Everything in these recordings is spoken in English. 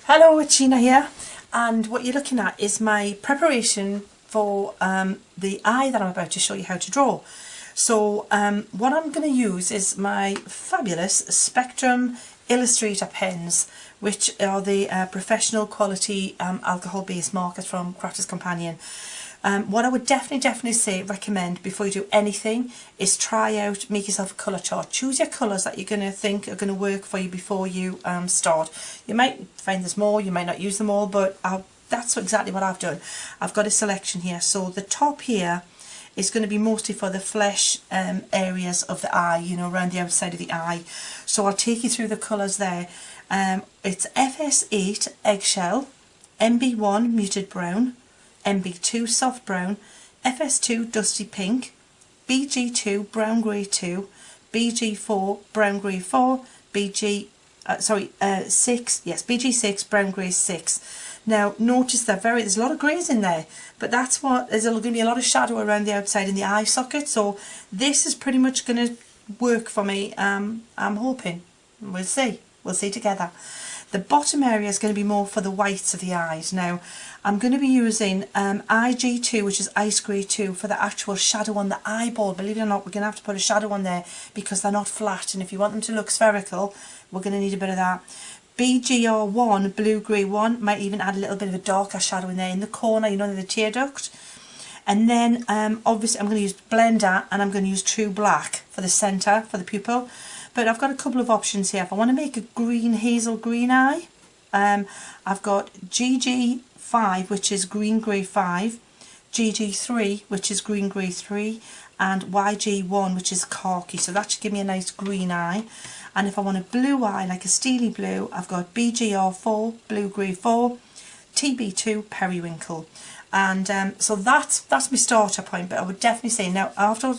Hello, it's Sheena here, and what you're looking at is my preparation for the eye that I'm about to show you how to draw. So what I'm going to use is my fabulous Spectrum Illustrator Pens, which are the professional quality alcohol-based markers from Crafter's Companion. What I would definitely recommend before you do anything is try out, make yourself a colour chart. Choose your colours that you're going to think are going to work for you before you start. You might find there's more, you might not use them all, but that's exactly what I've done. I've got a selection here. So the top here is going to be mostly for the flesh areas of the eye, you know, around the outside of the eye. So I'll take you through the colours there. It's FS8 Eggshell, MB1 Muted Brown, MB2 Soft Brown, FS2 Dusty Pink, BG2 Brown Grey 2, BG4 Brown Grey 4, BG6 Brown Grey 6. Now notice that there's a lot of greys in there, but there's going to be a lot of shadow around the outside in the eye socket, so this is pretty much going to work for me. I'm hoping. We'll see together. The bottom area is going to be more for the whites of the eyes. Now I'm going to be using IG2, which is Ice Grey 2, for the actual shadow on the eyeball. Believe it or not, we're going to have to put a shadow on there because they're not flat, and if you want them to look spherical, we're going to need a bit of that. BGR1 Blue Grey 1 might even add a little bit of a darker shadow in there in the corner, you know, the tear duct. And then obviously I'm going to use Blender, and I'm going to use True Black for the centre, for the pupil. But I've got a couple of options here. If I want to make a green, hazel green eye, I've got GG5, which is green grey 5, GG3, which is green grey 3, and YG1, which is khaki. So that should give me a nice green eye. And if I want a blue eye, like a steely blue, I've got BGR4, blue grey 4, TB2, periwinkle. And so that's my starter point. But I would definitely say, now after I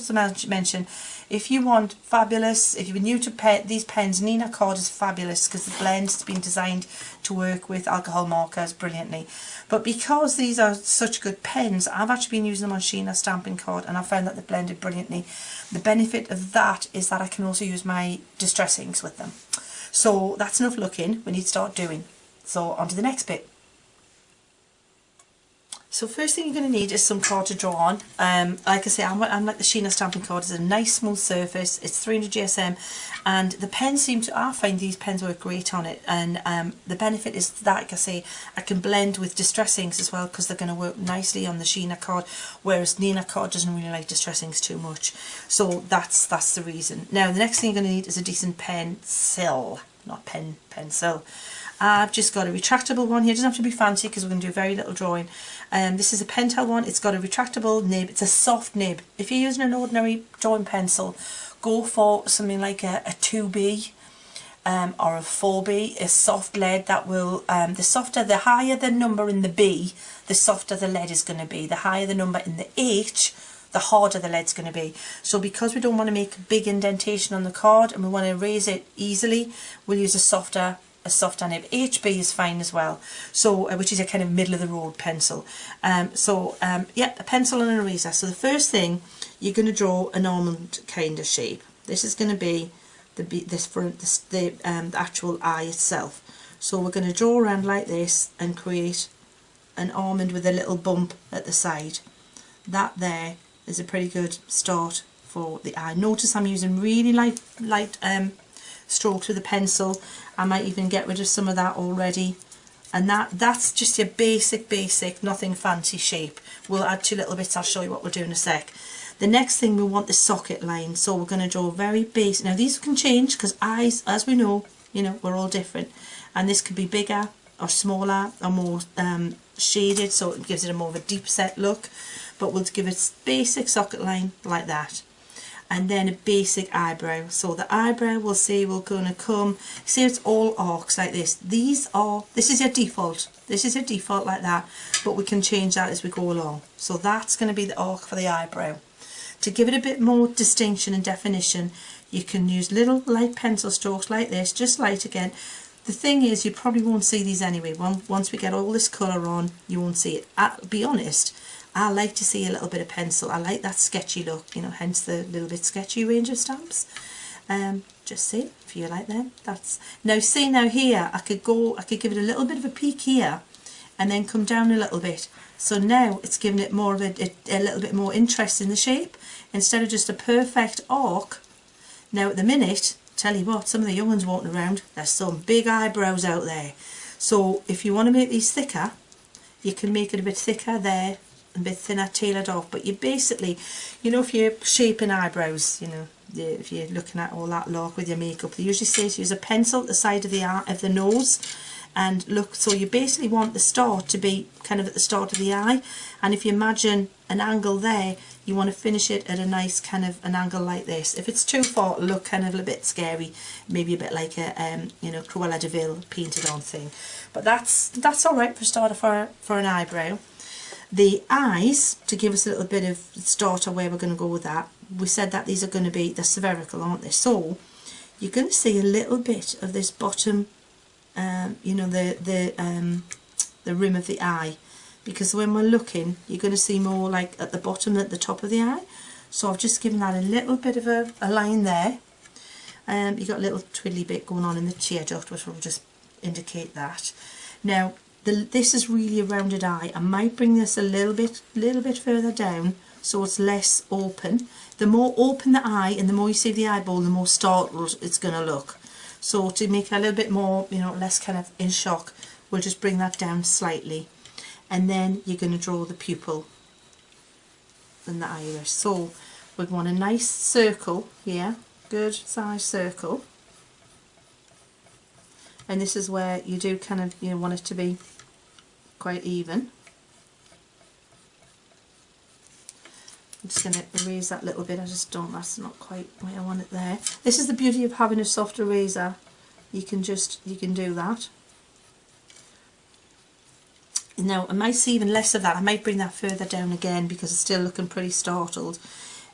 mention, if you want fabulous, if you're new to these pens, Nina Card is fabulous because the blend has been designed to work with alcohol markers brilliantly. But because these are such good pens, I've actually been using them on Sheena stamping card, and I found that they blended brilliantly. The benefit of that is that I can also use my distress inks with them. So that's enough looking, we need to start doing. So on to the next bit. So first thing you're going to need is some card to draw on. Like I say, I'm like the Sheena stamping card. It's a nice smooth surface. It's 300 GSM, and the pens I find these pens work great on it. And the benefit is that, like I say, I can blend with distress inks as well because they're going to work nicely on the Sheena card, whereas Nina card doesn't really like distress inks too much. So that's the reason. Now the next thing you're going to need is a decent pencil, not pencil. I've just got a retractable one here. It doesn't have to be fancy because we're going to do very little drawing. This is a Pentel one. It's got a retractable nib. It's a soft nib. If you're using an ordinary drawing pencil, go for something like a 2B or a 4B, a soft lead that will, the higher the number in the B, the softer the lead is going to be. The higher the number in the H, the harder the lead's going to be. So because we don't want to make a big indentation on the card and we want to erase it easily, we'll use a softer nib. HB is fine as well, so which is a kind of middle of the road pencil. Yeah, a pencil and an eraser. So the first thing, you're going to draw an almond kind of shape. This is going to be the actual eye itself. So we're going to draw around like this and create an almond with a little bump at the side. That there is a pretty good start for the eye. Notice I'm using really light strokes with a pencil. I might even get rid of some of that already, and that's just your basic, nothing fancy shape. We'll add two little bits. I'll show you what we'll do in a sec. The next thing, we want the socket line, so we're going to draw very basic. Now these can change because eyes, as we know, we're all different, and this could be bigger or smaller or more shaded, so it gives it a more of a deep set look, but we'll give it basic socket line like that. And then a basic eyebrow. So the eyebrow, we'll say we're going to come, see, it's all arcs like this. This is your default. This is your default like that, but we can change that as we go along. So that's going to be the arc for the eyebrow. To give it a bit more distinction and definition, you can use little light pencil strokes like this, just light again. The thing is, you probably won't see these anyway. Once we get all this colour on, you won't see it. I'll be honest, I like to see a little bit of pencil. I like that sketchy look, hence the little bit sketchy range of stamps. Just see if you like them. That's now, see now here I could give it a little bit of a peak here and then come down a little bit. So now it's giving it more of a little bit more interest in the shape instead of just a perfect arc. Now at the minute, tell you what, some of the young ones walking around, there's some big eyebrows out there. So if you want to make these thicker, you can make it a bit thicker there, a bit thinner, tailored off. But you basically, you know, if you're shaping eyebrows, you know, if you're looking at all that lark with your makeup, they usually say to use a pencil at the side of the eye, of the nose, and look. So you basically want the start to be kind of at the start of the eye, and if you imagine an angle there, you want to finish it at a nice kind of an angle like this. If it's too far, it'll look kind of a bit scary, maybe a bit like a you know, Cruella de Vil painted on thing. But that's all right for starter for an eyebrow. The eyes, to give us a little bit of starter where we're going to go with that, we said that these are going to be, they're spherical, aren't they? So you're going to see a little bit of this bottom, you know, the rim of the eye, because when we're looking, you're going to see more like at the bottom than at the top of the eye. So I've just given that a little bit of a line there. You've got a little twiddly bit going on in the tear duct, which will just indicate that. Now this is really a rounded eye. I might bring this a little bit further down so it's less open. The more open the eye and the more you see the eyeball, the more startled it's going to look. So to make it a little bit more, you know, less kind of in shock, we'll just bring that down slightly. And then you're going to draw the pupil and the iris. So we want a nice circle here, good size circle. And this is where you do kind of, you know, want it to be quite even. I'm just going to erase that little bit. I just don't, that's not quite where I want it there. This is the beauty of having a soft eraser. You can do that. Now I might see even less of that. I might bring that further down again because it's still looking pretty startled.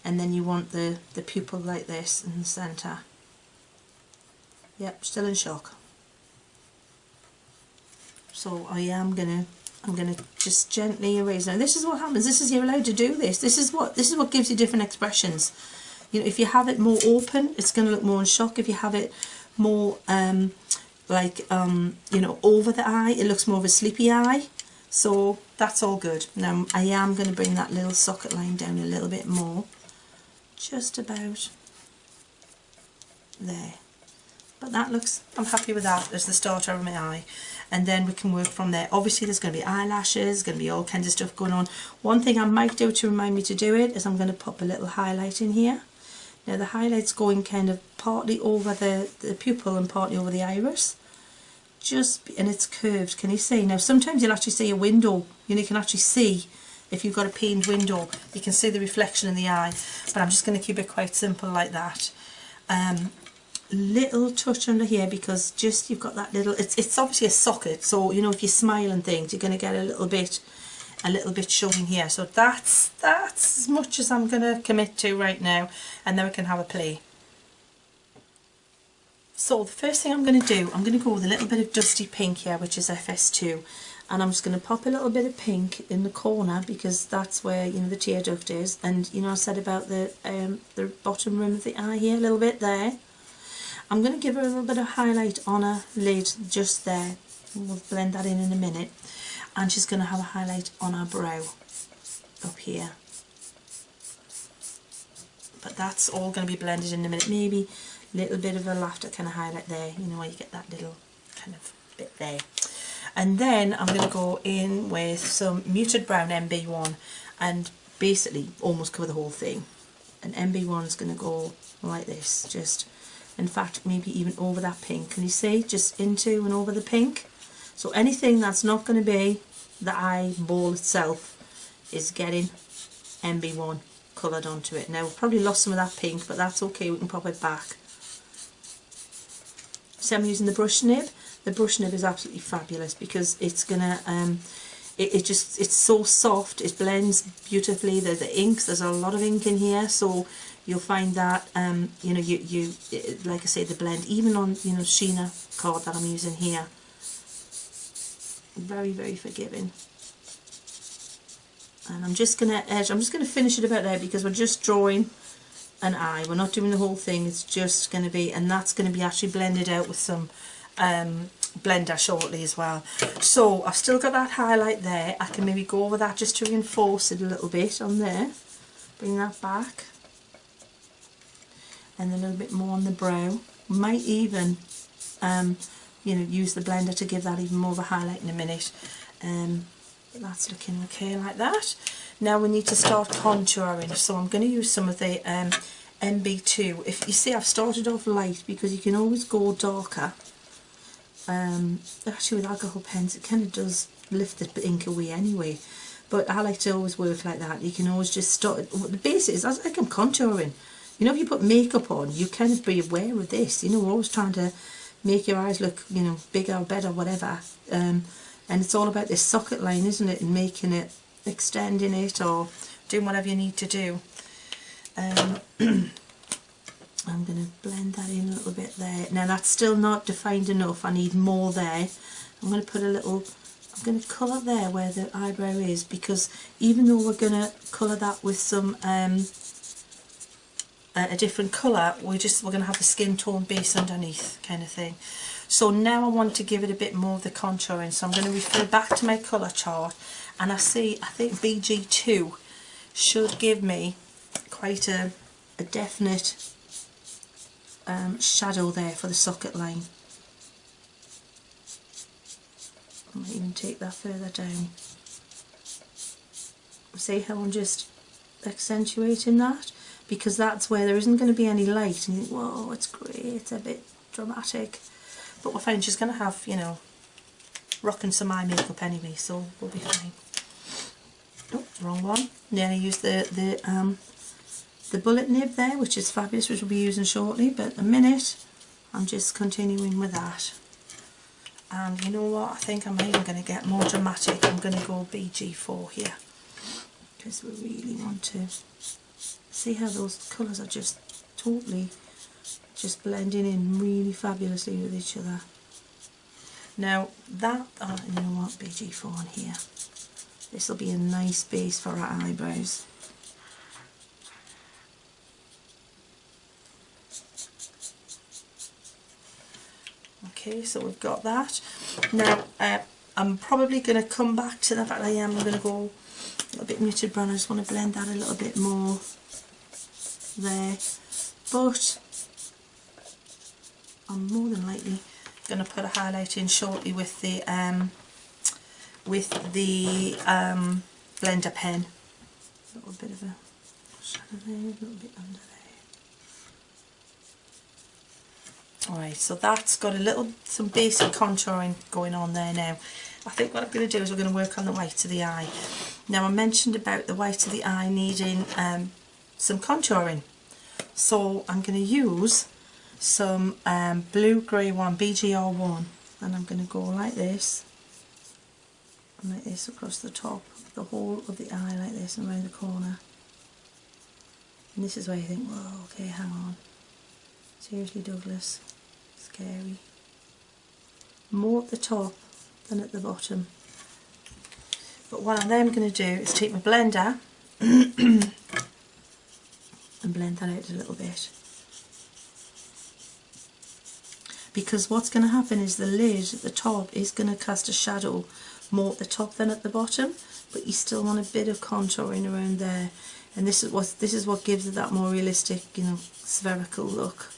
And then you want the pupil like this in the centre. Yep, still in shock. So I'm gonna just gently erase. Now this is what happens. This is, you're allowed to do this. This is what gives you different expressions. You know, if you have it more open, it's going to look more in shock. If you have it more you know, over the eye, it looks more of a sleepy eye. So that's all good. Now I am going to bring that little socket line down a little bit more, just about there. But that looks, I'm happy with that as the starter of my eye. And then we can work from there. Obviously there's going to be eyelashes, going to be all kinds of stuff going on. One thing I might do to remind me to do it is I'm going to pop a little highlight in here. Now the highlight's going kind of partly over the pupil and partly over the iris. And it's curved, can you see? Now sometimes you'll actually see a window, you know, you can actually see, if you've got a paned window, you can see the reflection in the eye. But I'm just going to keep it quite simple like that. Little touch under here because just you've got that little, it's obviously a socket, so you know, if you smile and things, you're going to get a little bit showing here. So that's as much as I'm going to commit to right now, and then we can have a play. So the first thing I'm going to do, I'm going to go with a little bit of dusty pink here, which is FS2, and I'm just going to pop a little bit of pink in the corner because that's where, you know, the tear duct is. And you know, I said about the bottom rim of the eye here, a little bit there. I'm going to give her a little bit of highlight on her lid just there. We'll blend that in a minute. And she's going to have a highlight on her brow up here. But that's all going to be blended in a minute. Maybe a little bit of a laughter kind of highlight there, you know, where you get that little kind of bit there. And then I'm going to go in with some muted brown MB1 and basically almost cover the whole thing. And MB1 is going to go like this, just, in fact, maybe even over that pink. Can you see? Just into and over the pink. So anything that's not going to be the eyeball itself is getting MB1 coloured onto it. Now we've probably lost some of that pink, but that's okay, we can pop it back. So I'm using the brush nib. The brush nib is absolutely fabulous because it's gonna it's so soft, it blends beautifully. The inks, there's a lot of ink in here, so you'll find that you know, you like I say, the blend even on, you know, Sheena card that I'm using here, very, very forgiving. And I'm just gonna finish it about there because we're just drawing an eye. We're not doing the whole thing, it's just going to be, and that's going to be actually blended out with some blender shortly as well. So I've still got that highlight there. I can maybe go over that just to reinforce it a little bit on there. Bring that back. And a little bit more on the brow. Might even you know, use the blender to give that even more of a highlight in a minute. But that's looking okay like that. Now we need to start contouring, so I'm going to use some of the MB2. If you see, I've started off light because you can always go darker. Actually with alcohol pens it kind of does lift the ink away anyway, but I like to always work like that. You can always just start, the base is like I'm contouring. You know, if you put makeup on, you kind of be aware of this, you know, we're always trying to make your eyes look, you know, bigger or better, whatever, and it's all about this socket line, isn't it, and making it, extending it, or doing whatever you need to do. I'm going to blend that in a little bit there. Now that's still not defined enough, I need more there. I'm going to put a little, I'm going to colour there where the eyebrow is, because even though we're going to colour that with some a different colour, we're going to have the skin tone base underneath kind of thing. So now I want to give it a bit more of the contouring, so I'm going to refer back to my colour chart, and I think BG2 should give me quite a definite shadow there for the socket line. I might even take that further down. See how I'm just accentuating that? Because that's where there isn't going to be any light and you think, whoa, it's great, it's a bit dramatic. But we're fine, she's going to have, you know, rocking some eye makeup anyway, so we'll be fine. Oh, wrong one. Then I use the bullet nib there, which is fabulous, which we'll be using shortly, but at the minute I'm just continuing with that. And you know what, I think I'm even going to get more dramatic. I'm going to go BG4 here, because we really want to see how those colours are just totally just blending in really fabulously with each other. Now that, oh, you know what, BG4 on here. This will be a nice base for our eyebrows. Okay, so we've got that. Now I'm probably going to come back to the fact that I'm going to go a little bit muted brown. I just want to blend that a little bit more there, but I'm more than likely going to put a highlight in shortly with the blender pen. A little bit of a shadow there, a little bit under there. Alright, so that's got some basic contouring going on there now. I think what I'm going to do is we're going to work on the white of the eye. Now I mentioned about the white of the eye needing some contouring. So I'm going to use some blue-grey one, BGR1, and I'm going to go like this, and like this across the top, the whole of the eye like this, and around the corner. And this is where you think, whoa, okay, hang on. Seriously, Douglas, scary. More at the top than at the bottom. But what I'm then going to do is take my blender and blend that out a little bit. Because what's going to happen is the lid at the top is going to cast a shadow more at the top than at the bottom, but you still want a bit of contouring around there, and this is what gives it that more realistic, you know, spherical look.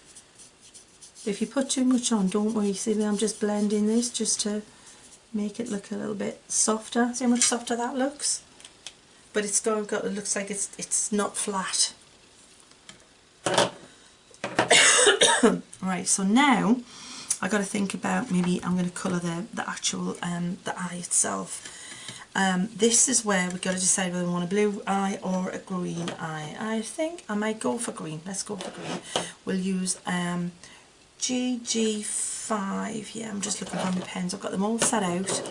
If you put too much on, don't worry, see me, I'm just blending this just to make it look a little bit softer. See how much softer that looks? But it looks like it's not flat. Right, so now I've got to think about, maybe I'm going to colour the actual the eye itself. This is where we've got to decide whether we want a blue eye or a green eye. I think I might go for green. Let's go for green. We'll use GG5. Yeah, I'm just looking for my pens. I've got them all set out.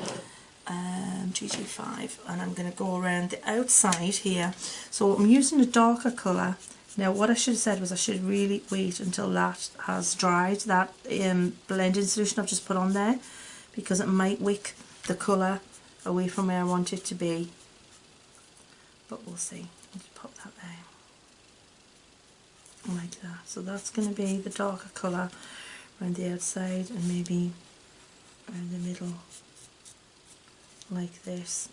GG5, and I'm going to go around the outside here. So I'm using a darker colour. Now what I should have said was I should really wait until that has dried, that blending solution I've just put on there, because it might wick the colour away from where I want it to be. But we'll see. I'll just pop that there. like that. So that's going to be the darker colour around the outside and maybe around the middle like this.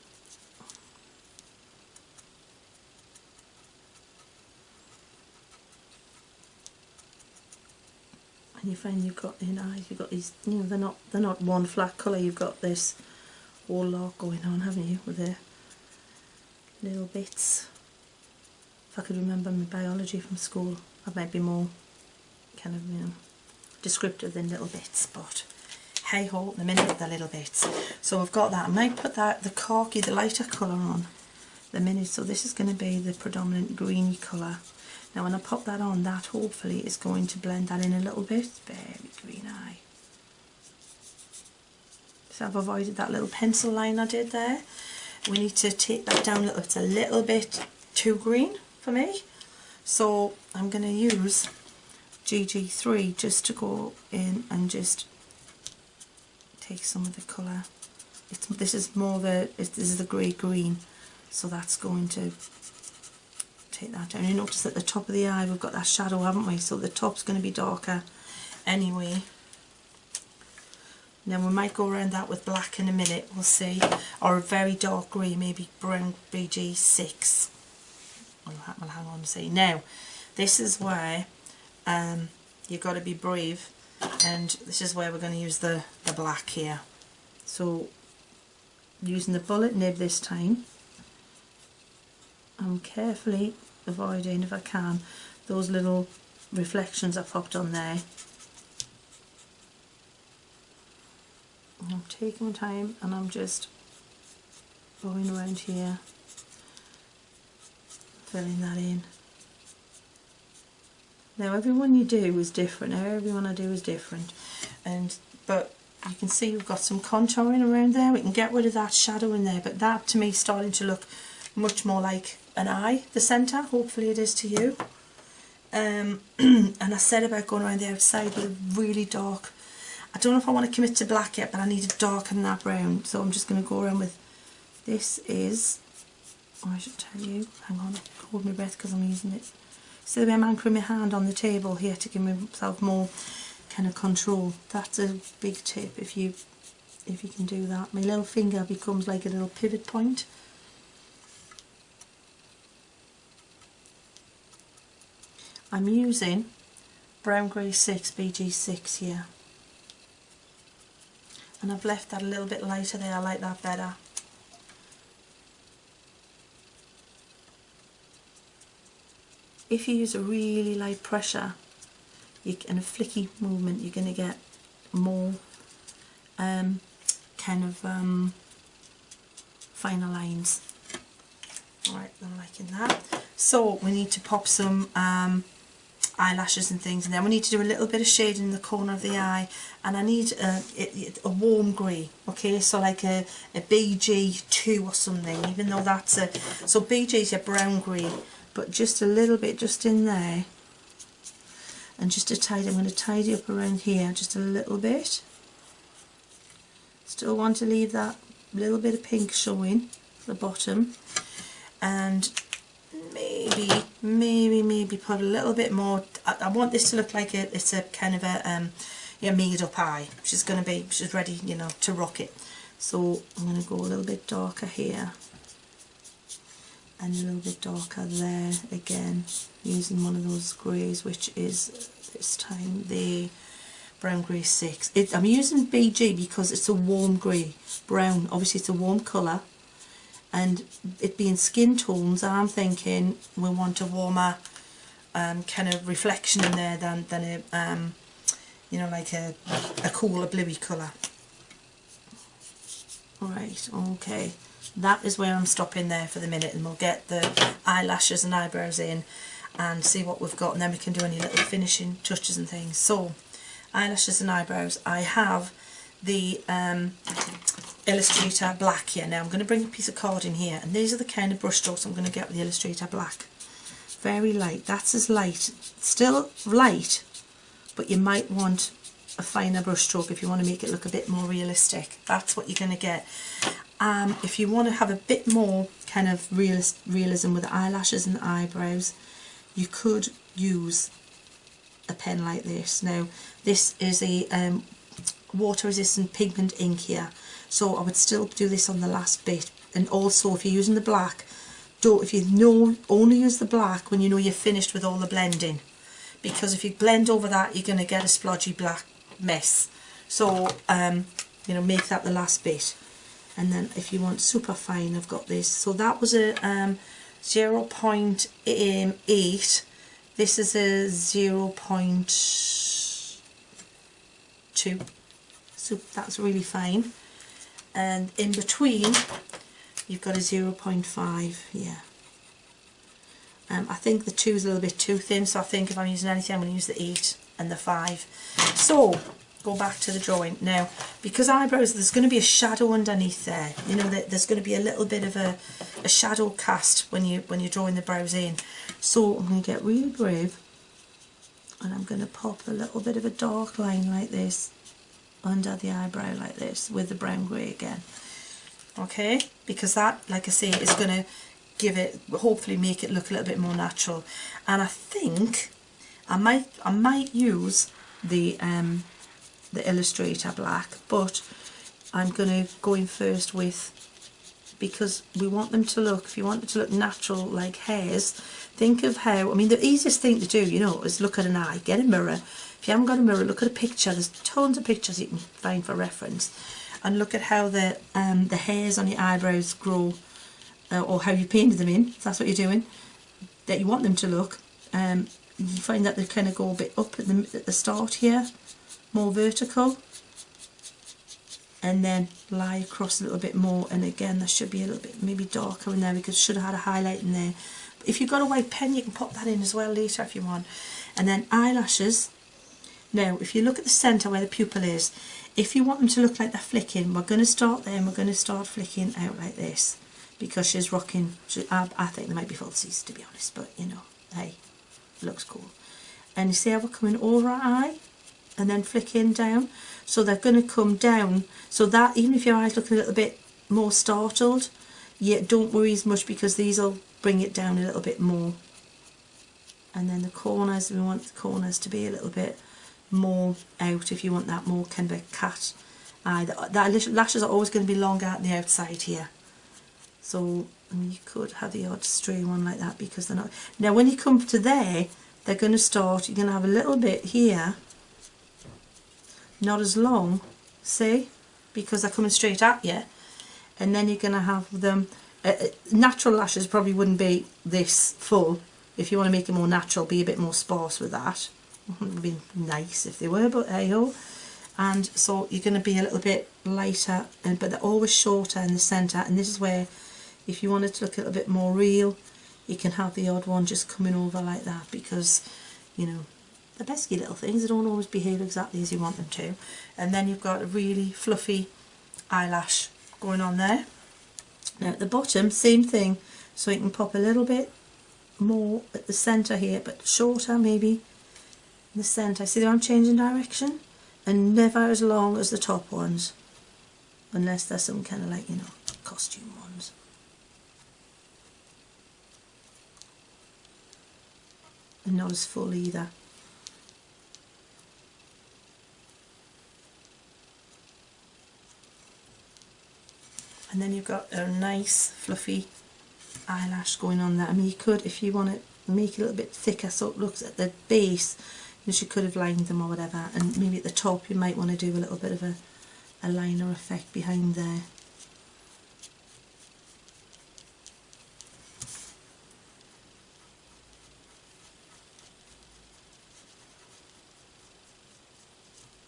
And you find you've got in eyes, you've got these, you know, they're not one flat colour, you've got this whole lot going on, haven't you, with the little bits. If I could remember my biology from school, I might be more kind of, you know, descriptive than little bits, but hey ho, the minute the little bits. So I've got that. I might put that, the khaki, the lighter colour on the minute. So this is going to be the predominant greeny colour. Now when I pop that on, that hopefully is going to blend that in a little bit. Very green eye. So I've avoided that little pencil line I did there. We need to take that down a little. It's a little bit too green for me. So I'm going to use GG3 just to go in and just take some of the colour. This is more this is the grey green, so that's going to take that down. You notice at the top of the eye we've got that shadow, haven't we? So the top's going to be darker anyway. And then we might go around that with black in a minute, we'll see, or a very dark grey, maybe brown BG6. We'll hang on and see. Now this is where you've got to be brave, and this is where we're going to use the black here. So using the bullet nib this time, I'm carefully avoiding, if I can, those little reflections I popped on there. I'm taking my time and I'm just going around here, filling that in. Now everyone you do is different, everyone I do is different, but you can see we've got some contouring around there. We can get rid of that shadow in there, but that to me is starting to look much more like an eye, the centre. Hopefully it is to you. And I said about going around the outside with a really dark, I don't know if I want to commit to black yet, but I need it darker than that brown, so I'm just going to go around with, this is, I should tell you, hang on, hold my breath because I'm using it. See the way I'm anchoring my hand on the table here to give myself more kind of control. That's a big tip if you can do that. My little finger becomes like a little pivot point. I'm using Brown Grey 6 BG6 here, and I've left that a little bit lighter there. I like that better. If you use a really light pressure and a flicky movement, you're going to get more kind of finer lines. Alright, I'm liking that. So we need to pop some eyelashes and things, and then we need to do a little bit of shading in the corner of the eye, and I need a warm grey, okay, so like a BG2 or something, even though that's so BG is a brown grey, but just a little bit just in there, and just to tidy, I'm going to tidy up around here just a little bit. Still want to leave that little bit of pink showing at the bottom, and maybe put a little bit more. I want this to look like it's a kind of a made up eye. She's ready, you know, to rock it. So I'm going to go a little bit darker here and a little bit darker there again, using one of those greys, which is this time the Brown Grey 6. I'm using BG because it's a warm grey. Brown, obviously it's a warm colour, and it being skin tones, I'm thinking we want a warmer kind of reflection in there than a you know, like a cooler bluey colour. Right, okay, that is where I'm stopping there for the minute, and we'll get the eyelashes and eyebrows in and see what we've got, and then we can do any little finishing touches and things. So eyelashes and eyebrows, I have the Illustrator black here. Now I'm going to bring a piece of card in here, and these are the kind of brush strokes I'm going to get with the Illustrator black. Very light, that's as light, still light, but you might want a finer brush stroke if you want to make it look a bit more realistic. That's what you're going to get. If you want to have a bit more kind of realism with the eyelashes and the eyebrows, you could use pen like this. Now this is a water resistant pigment ink here, so I would still do this on the last bit. And also if you're using the black, only use the black when you know you're finished with all the blending, because if you blend over that you're going to get a splodgy black mess. So you know, make that the last bit. And then if you want super fine, I've got this. So that was a 0.8. This is a 0.2. So that's really fine. And in between you've got a 0.5 here. I think the 2 is a little bit too thin, so I think if I'm using anything I'm going to use the 8 and the 5. So go back to the drawing now. Because eyebrows, there's going to be a shadow underneath there. You know, there's going to be a little bit of a shadow cast when you're drawing the brows in. So I'm going to get really brave, and I'm going to pop a little bit of a dark line like this under the eyebrow like this with the brown grey again. Okay, because that, like I say, is going to give it, hopefully make it look a little bit more natural. And I think I might use the Illustrator black, but I'm going to go in first with, because we want them to look, if you want it to look natural like hairs, think of how, I mean the easiest thing to do, you know, is look at an eye, get a mirror. If you haven't got a mirror, look at a picture. There's tons of pictures you can find for reference, and look at how the hairs on your eyebrows grow, or how you painted them in, if that's what you're doing, that you want them to look. You find that they kind of go a bit up at the start here, more vertical, and then lie across a little bit more. And again, there should be a little bit maybe darker in there, because it should have had a highlight in there. But if you've got a white pen, you can pop that in as well later if you want. And then eyelashes. Now if you look at the centre where the pupil is, if you want them to look like they're flicking, we're going to start there and we're going to start flicking out like this, because she's rocking. I think they might be falsies, to be honest, but you know, hey, it looks cool. And you see how we're coming over our eye and then flicking down, so they're going to come down, so that even if your eye's looking a little bit more startled, don't worry as much, because these will bring it down a little bit more. And then the corners, we want the corners to be a little bit more out, if you want that more kind of a cat eye. The lashes are always going to be longer at the outside here, so I mean, you could have the odd stray one like that, because they're not. Now when you come to there, they're going to start, you're going to have a little bit here, not as long, see, because they're coming straight at you. And then you're going to have them, natural lashes probably wouldn't be this full. If you want to make it more natural, be a bit more sparse with that. It would be nice if they were, but hey ho. And so you're going to be a little bit lighter, but they're always shorter in the centre. And this is where, if you want it to look a little bit more real, you can have the odd one just coming over like that, because, you know, they're pesky little things, they don't always behave exactly as you want them to. And then you've got a really fluffy eyelash going on there. Now at the bottom, same thing, so you can pop a little bit more at the centre here, but shorter maybe in the centre. See that I'm changing direction? And never as long as the top ones, unless there's some kind of, like, you know, costume ones. And not as full either. And then you've got a nice fluffy eyelash going on there. I mean, you could, if you want to make it a little bit thicker so it looks at the base, you could have lined them or whatever, and maybe at the top you might want to do a little bit of a liner effect behind there.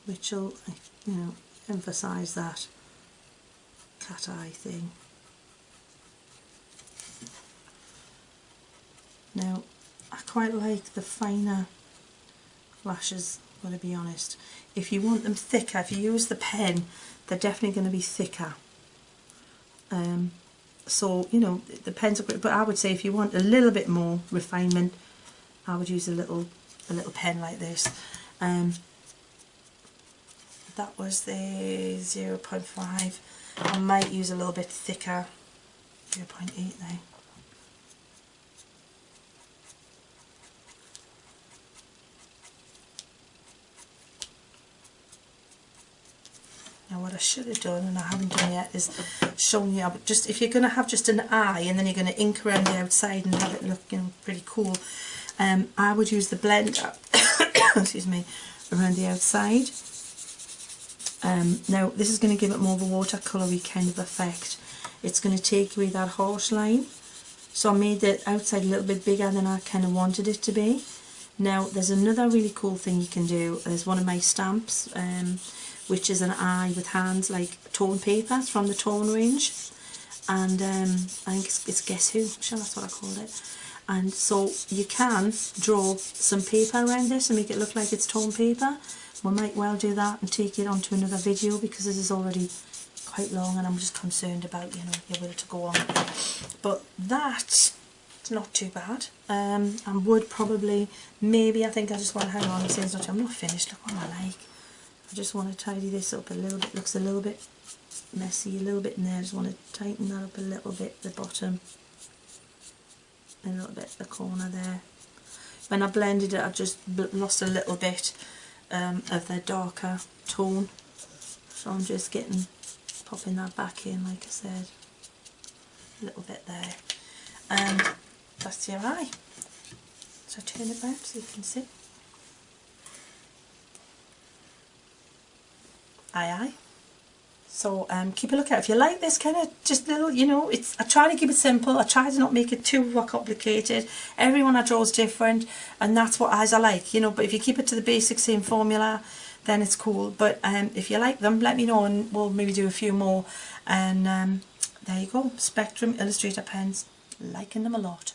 Which will, you know, emphasise that cat eye thing. Now, I quite like the finer lashes, I'm going to be honest. If you want them thicker, if you use the pen, they're definitely going to be thicker. So, you know, the pens are great, but I would say if you want a little bit more refinement, I would use a little pen like this. That was the 0.5. I might use a little bit thicker, 0.8 now. what I should have done and I haven't done yet is shown you, but just if you're going to have just an eye and then you're going to ink around the outside and have it look, you know, pretty cool, I would use the blender excuse me, around the outside. Now this is going to give it more of a watercolour-y kind of effect. It's going to take away that harsh line, so I made the outside a little bit bigger than I kind of wanted it to be. Now there's another really cool thing you can do. There's one of my stamps which is an eye with hands, like tone paper. It's from the Tone range, and I think it's Guess Who, I'm sure that's what I called it. And so you can draw some paper around this and make it look like it's tone paper. We might well do that and take it onto another video, because this is already quite long and I'm just concerned about, you know, your will to go on. But that's not too bad. I would probably, maybe, I think I just want to hang on and say I'm not finished. Look what I like. I just want to tidy this up a little bit. Looks a little bit messy, a little bit in there. I just want to tighten that up a little bit, the bottom, a little bit the corner there. When I blended it, I just lost a little bit of the darker tone, so I'm just popping that back in, like I said, a little bit there, and that's your eye. So turn it round so you can see. Aye. So keep a look out if you like this kind of just little, you know, I try to keep it simple. I try to not make it too complicated. Everyone I draw is different, and that's what eyes are like, you know. But if you keep it to the basic same formula, then it's cool. But if you like them, let me know and we'll maybe do a few more. And there you go, Spectrum Illustrator Pens. Liking them a lot.